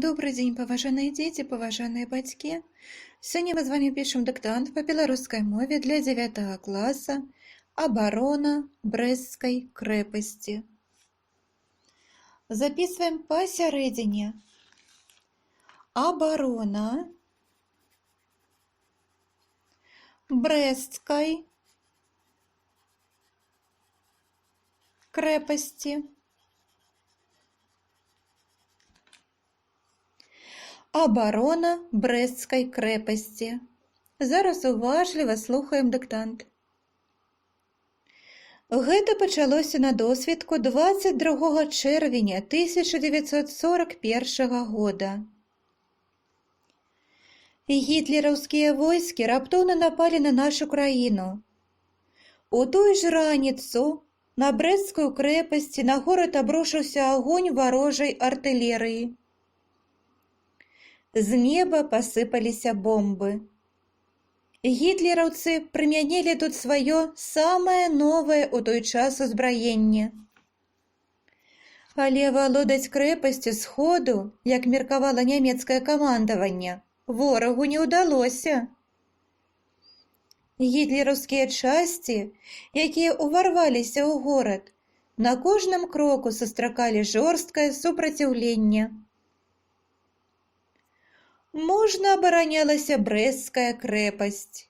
Добрый дзень, паважаныя дзеці, паважаныя бацькі. Сёння мы з вами пішам дыктант па беларускай мове для 9 класа «Абарона Брэсцкай крэпасці». Записываем пасярэдзіне. Абарона Брэсцкай крэпасці. Абарона Брэсцкай крэпасці. Зараз уважліва слухаем дыктант. Гэта пачалося на досвідку 22 чэрвеня 1941 года. Гітлераўскія войскі раптоўна напалі на нашу краіну. У тую ж раніцу на Брэсцкую крэпасць на горад абрушыўся агонь варожай артылерыі. З неба пасыпаліся бомбы. Гітлераўцы прымянілі тут сваё самае новае ў той час узбраенне. Але валодаць крэпасцю сходу, як меркавала нямецкае камандаванне, ворагу не ўдалося. Гітлераўскія часці, якія ўварваліся ў горад, на кожным кроку сустракалі жорсткае супраціўленне. Можна абаранялася Брэсцкая крэпасць.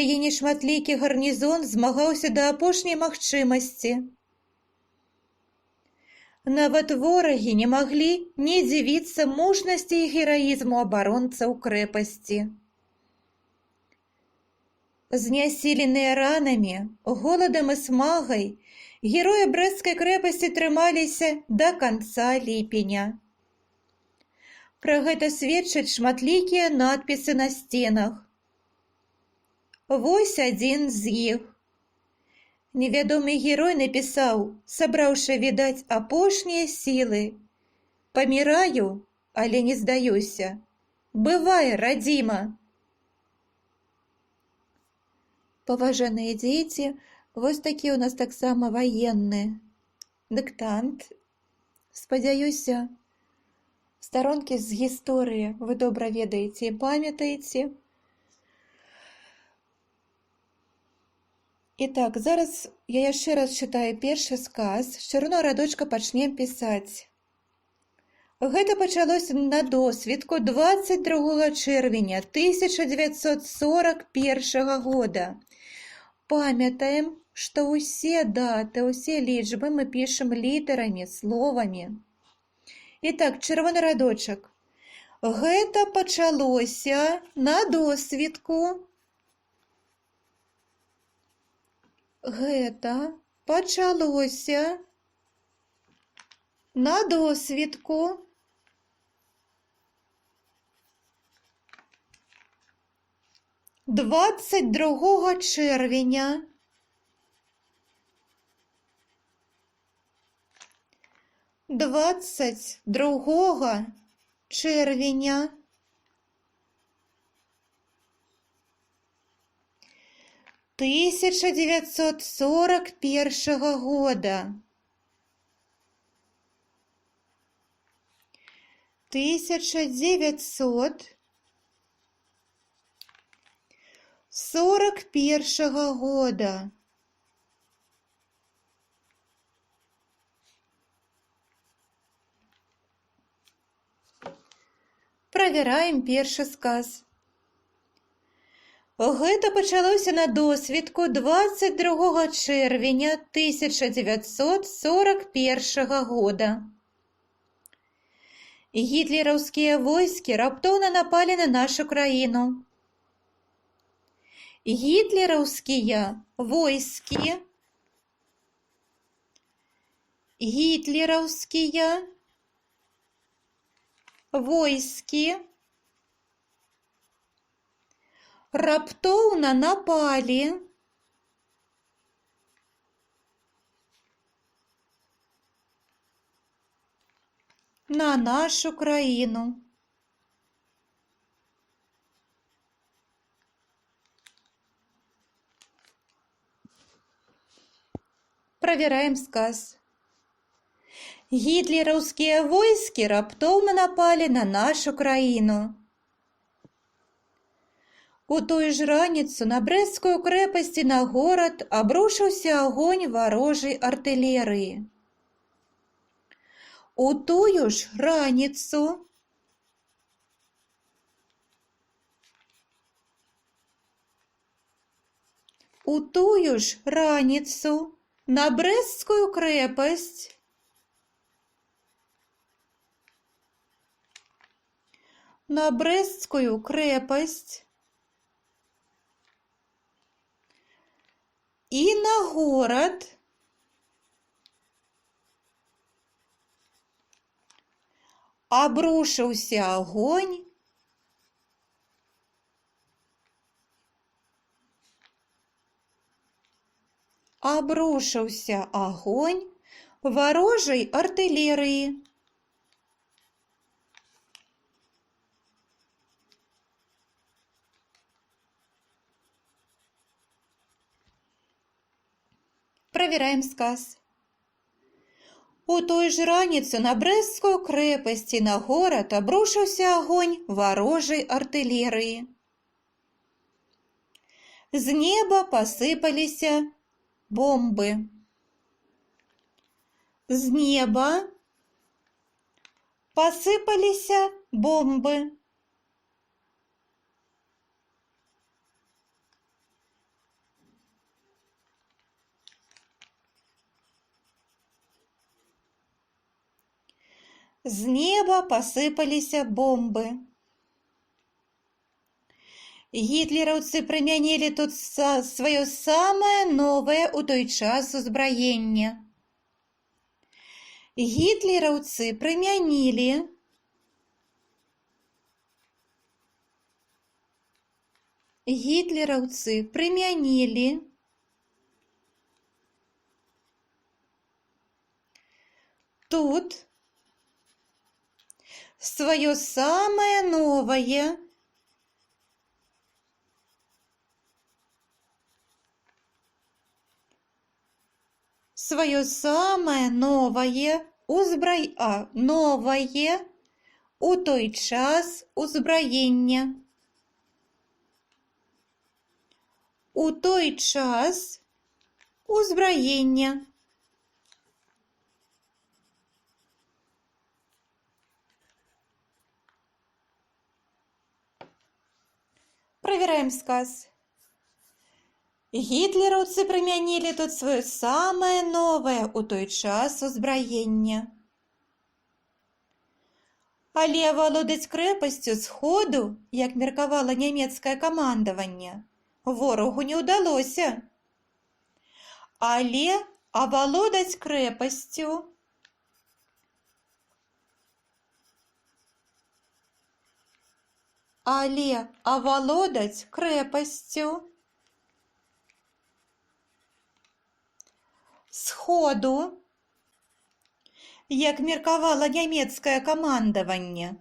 Яе нешматлікі гарнізон змагаўся да апошняй магчымасці. Нават ворагі не маглі не дзівіцца мужнасці і гераізму абаронцаў крэпасці. Знясіленыя ранамі, голадам і смагай, героі Брэсцкай крэпасці трымаліся да канца ліпеня. Пра гэта сведчаць шматлікія надпісы на сценах. Вось адзін з іх. Невядомы герой напісаў, сабраўшы, відаць, апошнія сілы: «Паміраю, але не здаюся. Бывай, радзіма!» Паважаныя дзеці, вось такі ў нас таксама ваенны дыктант. Спадзяюся, старонкі з гісторыі вы добра ведаеце і памятаеце. І так, зараз я яшчэ раз чытаю першы сказ, з чырвонага радочка пачнем пісаць. Гэта пачалося на досвідку 22 чэрвеня 1941 года. Памятаем, што ўсе даты, ўсе лічбы мы пішам літарамі, словамі. І так, чырвоны радочак. Гэта пачалося на досвідку. Гэта пачалося на досвідку. Двадцять другого чэрвеня 22 чэрвеня 1941 года. 1941 года. Правяраем першы сказ. Гэта пачалося на досвідку 22 чэрвеня 1941 года. Гітлераўскія войскі раптоўна напалі на нашу краіну. Гітлераўскія войскі раптоўна напалі на нашу краіну. Правяраем сказ. Гітлераўскія войскі раптоўна напалі на нашу краіну. У тую ж раніцу на брэсцкую крэпасць і на горад абрушыўся агонь варожай артылерыі. У тую ж раніцу на брэсцкую крэпасць і на горад абрушыўся агонь варожай артылерыі. Правяраем сказ. У тую ж раніцу на брэсцкую крэпасць і на горад абрушыўся агонь варожай артылерыі. З неба пасыпаліся бомбы. Гітлераўцы прымянілі тут сваё самае новае ў той час узбраенне. Гітлераўцы прымянілі тут сваё самае новае у той час узбраенне. Правяраем сказ. Гітлераўцы прымянілі тут сваё самае новае ў той час узбраенне. Але авалодаць крэпасцю сходу, як меркавала нямецкае камандаванне, ворагу не ўдалося. Але авалодаць крэпасцю сходу, як меркавала нямецкае камандаванне,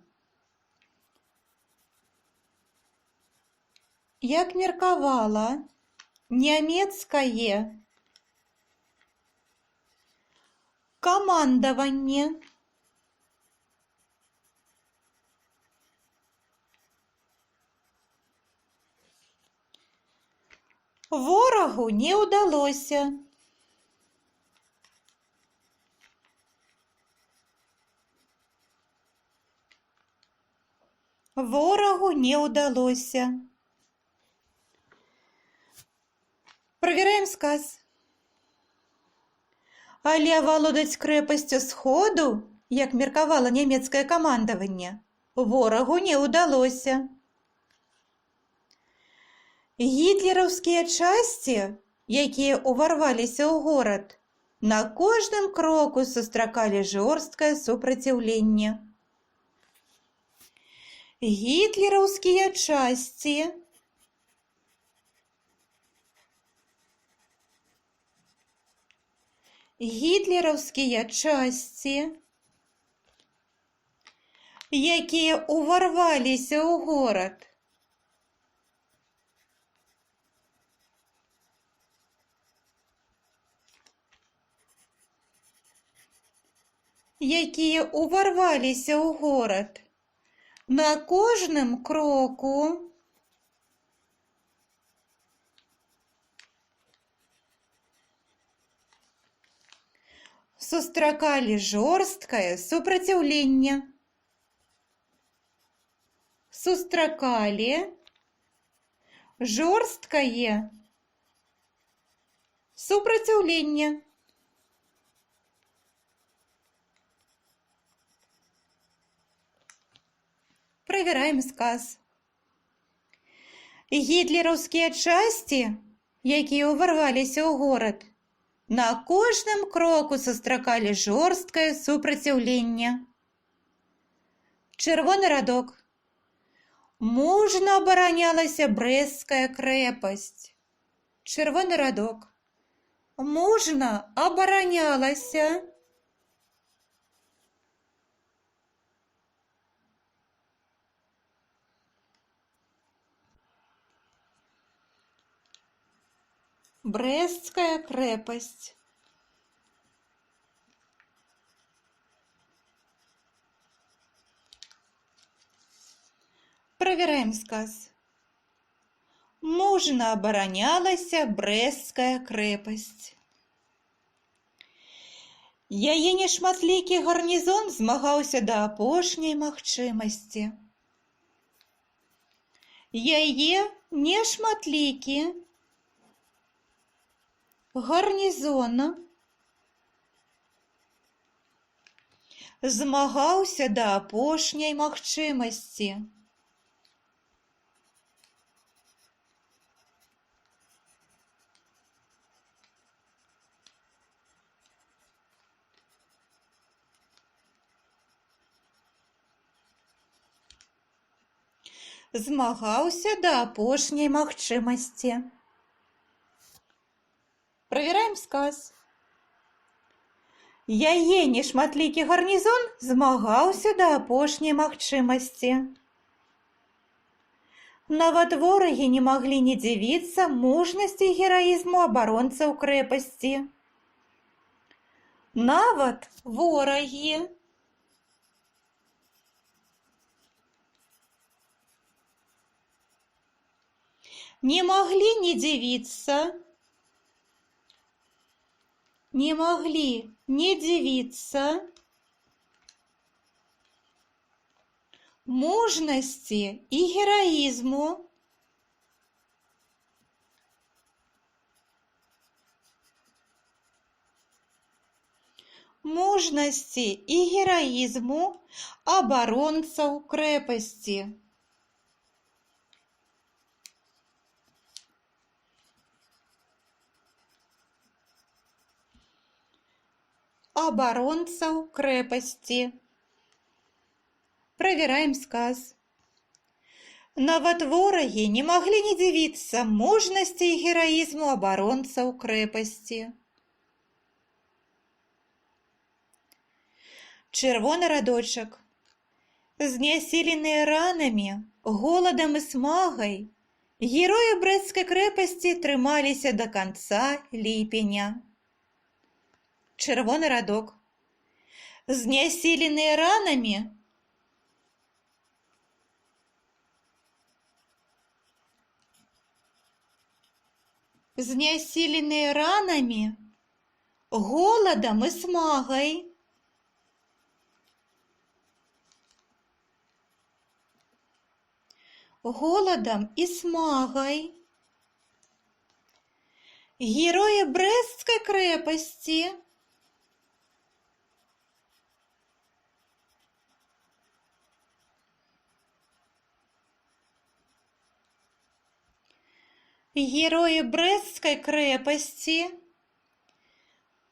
ворагу не ўдалося. Правяраем сказ. Але авалодаць крэпасцю сходу, як меркавала нямецкае камандаванне, ворагу не ўдалося. Гітлераўскія часці, якія ўварваліся ў горад, на кожным кроку сустракалі жорсткае супраціўленне. Гітлераўскія часці, якія ўварваліся ў горад, якія ўварваліся ў горад, на кожным кроку сустракалі жорсткае супраціўленне. Сустракалі жорсткае супраціўленне. Правяраем сказ. Гітлераўскія часці, якія ўварваліся ў горад, на кожным кроку сустракалі жорсткае супраціўленне. Чырвоны радок. Мужна абаранялася Брэсцкая крэпасць. Чырвоны радок. Мужна абаранялася. Брэсцкая крэпасць. Правяраем сказ. Мужна абаранялася Брэсцкая крэпасць. Яе нешматлікі гарнізон змагаўся да апошняй магчымасці. Яе нешматлікі гарнізон змагаўся да апошняй магчымасці. Змагаўся да апошняй магчымасці. Правяраем сказ. Яе нешматлікі гарнізон змагаўся да апошняй магчымасці. Нават ворагі не маглі не дзівіцца мужнасці і гераізму абаронцаў крэпасці. Нават ворагі не маглі не дзівіцца, не маглі не дзівіцца мужнасці і гераізму абаронцаў крэпасці. Абаронцаў крэпасці. Правяраем сказ. Нават ворагі не маглі не дзівіцца мужнасці і гераізму абаронцаў крэпасці. Чырвоны радочак. Знясіленыя ранамі, голадам і смагай, героі Брэсцкай крэпасці трымаліся да канца ліпеня. Чырвоны радок. Знясіленыя ранамі, голадам і смагай, героі Брэсцкай крэпасці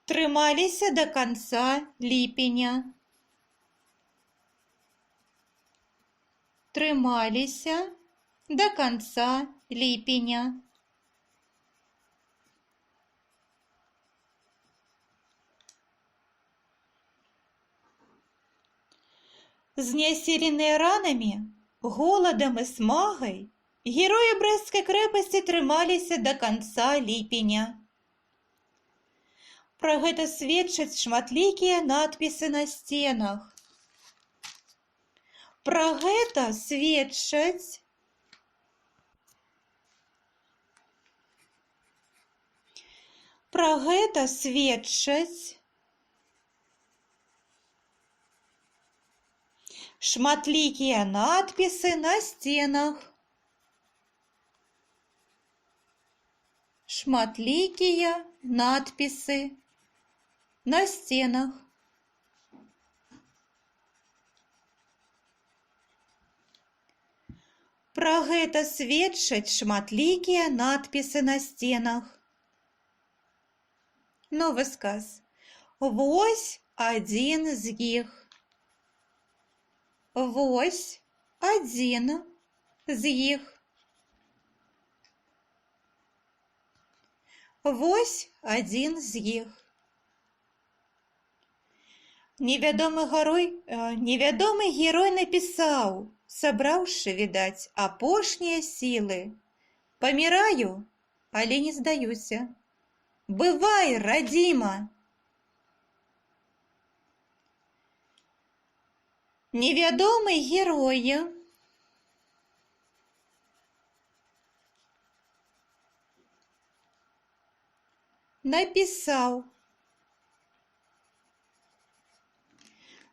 трымаліся да канца ліпеня. Трымаліся да канца ліпеня. Знясіленыя ранамі, голадам і смагай, героі Брэсцкай крэпасці трымаліся да канца ліпеня. Пра гэта сведчаць шматлікія надпісы на сценах. Пра гэта сведчаць шматлікія надпісы на сценах. Шматлікія надпісы на сценах. Пра гэта сведчаць шматлікія надпісы на сценах. Новы сказ. Вось адзін з іх. Вось адзін з іх. Вось адзін з іх. Невядомы герой напісаў, сабраўшы, відаць, апошнія сілы. Паміраю, але не здаюся. Бывай, радзіма! Невядомы герой напісаў,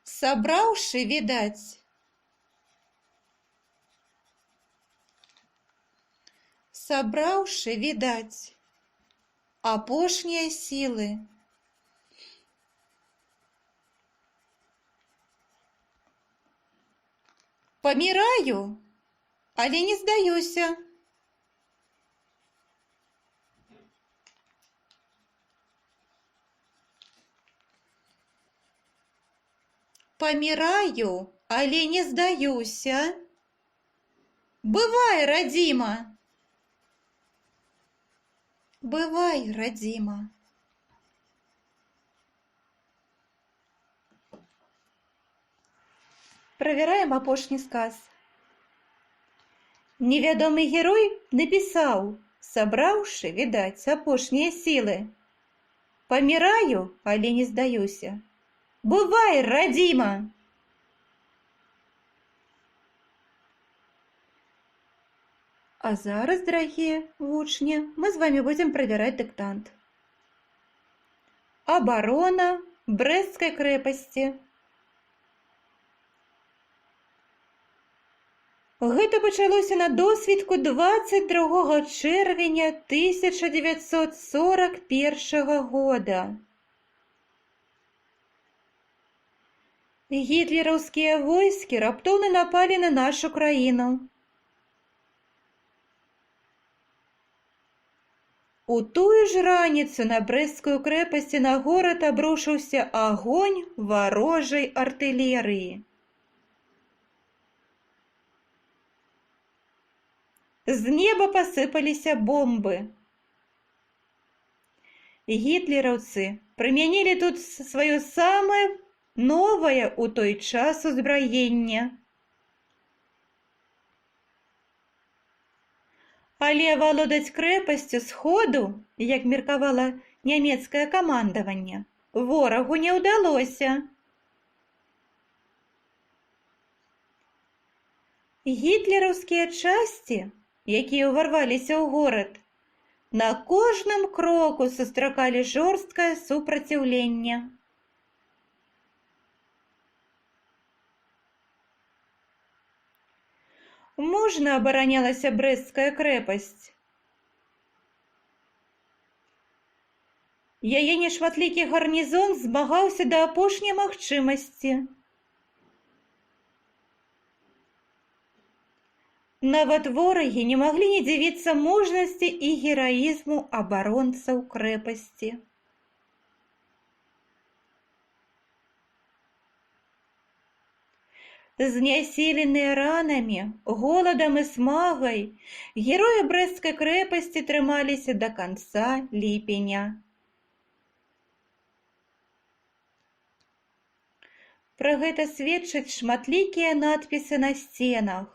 сабраўшы, відаць, апошнія сілы. Паміраю, але не здаюся. Паміраю, але не здаюся. Бывай, радзіма! Бывай, радзіма! Правяраем апошні сказ. Невядомы герой напісаў, сабраўшы, відаць, апошнія сілы. Паміраю, але не здаюся. Бывай, радзіма! А зараз, дарагія вучні, мы з вами будем правяраць дыктант. Абарона Брэсцкай крэпасці. Гэта пачалося на досвітку 22 чэрвеня 1941 года. Гітлераўскія войскі раптоўна напалі на нашу краіну. У тую ж раніцу на Брэсцкую крэпасць і на горад абрушыўся агонь варожай артылерыі. З неба пасыпаліся бомбы. Гітлераўцы прымянілі тут сваё самае новае ў той час узбраенне. Але авалодаць крэпасцю сходу, як меркавала нямецкае камандаванне, ворагу не ўдалося. Гітлераўскія часці, якія ўварваліся ў горад, на кожным кроку сустракалі жорсткае супраціўленне. Мужна абаранялася Брэсцкая крэпасць. Яе нешматлікі гарнізон змагаўся да апошняй магчымасці. Нават ворагі не маглі не дзівіцца мужнасці і гераізму абаронцаў крэпасці. Знясіленыя ранамі, голадам і смагай, героі Брэсцкай крэпасці трымаліся да канца ліпеня. Пра гэта сведчаць шматлікія надпісы на сценах.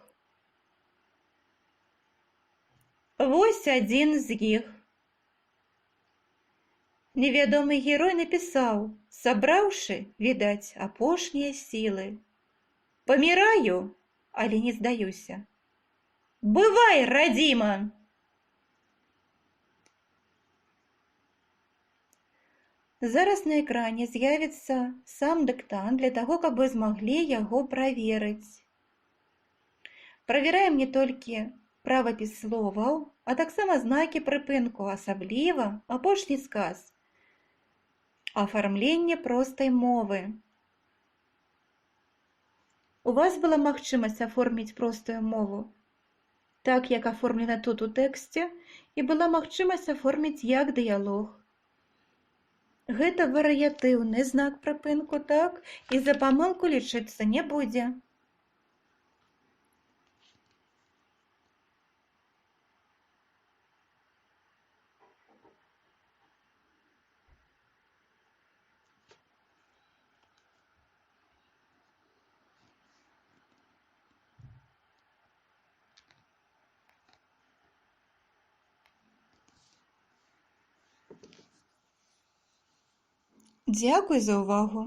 Вось адзін з іх. Невядомы герой напісаў, сабраўшы, відаць, апошнія сілы: «Паміраю, але не здаюся. Бывай, радзіма!» Зараз на экране з'явіцца сам дыктант для таго, каб вы змаглі яго праверыць. Правяраем не толькі правапіс словаў, а таксама знакі прыпынку, асабліва апошні сказ. Афармленне простай мовы. У вас была магчымасць аформіць простую мову, так як аформлена тут у тэксце, і была магчымасць аформіць як дыялог. Гэта варыятыўны знак прыпынку, так, і за памылку лічыцца не будзе. Дзякуй за ўвагу!